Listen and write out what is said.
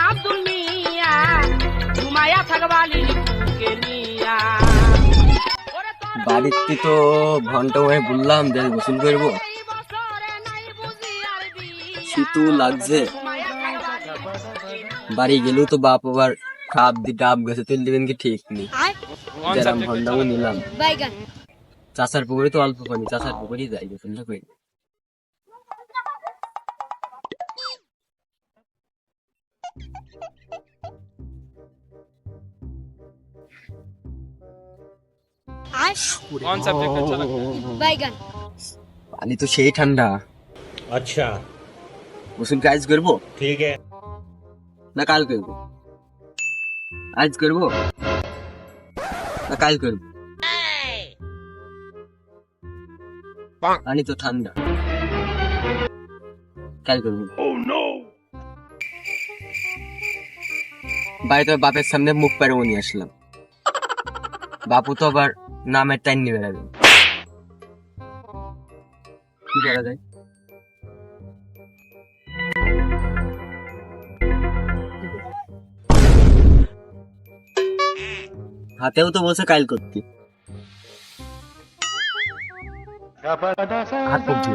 আব্দুল মিয়া ঘুমায়া থাকবালি বুকে নিয়া। বাড়িতে তো ঘন্টা হয়ে বললাম যে গোসল করবো, শীতও লাগছে। বাড়ি গেলেও তো বাপ আবার খাপ দি ডাব গেছে তেল দিবেন কি ঠিক নেই। যেরাম ঘন্টাও নিলাম, চাষার পুকুরে তো অল্প পানি, চাষার পুকুরেই যাই গোসলটা করি। পানি তো সেই ঠান্ডা। अच्छा গোসল কাজ করবো ठीक है না কাল করবো? আজ করবো না কাল করবো? পানি তো ঠান্ডা, কাল করবো। বাড়িতে বাপের সামনে মুখ পাড়ে নিয়ে আসলাম, বাপু তো আবার নামের টাইম নিয়ে বেড়াবে। কি করা যায়? হাতেও তো বলছে কাইল করতে, হাত পড়ছে।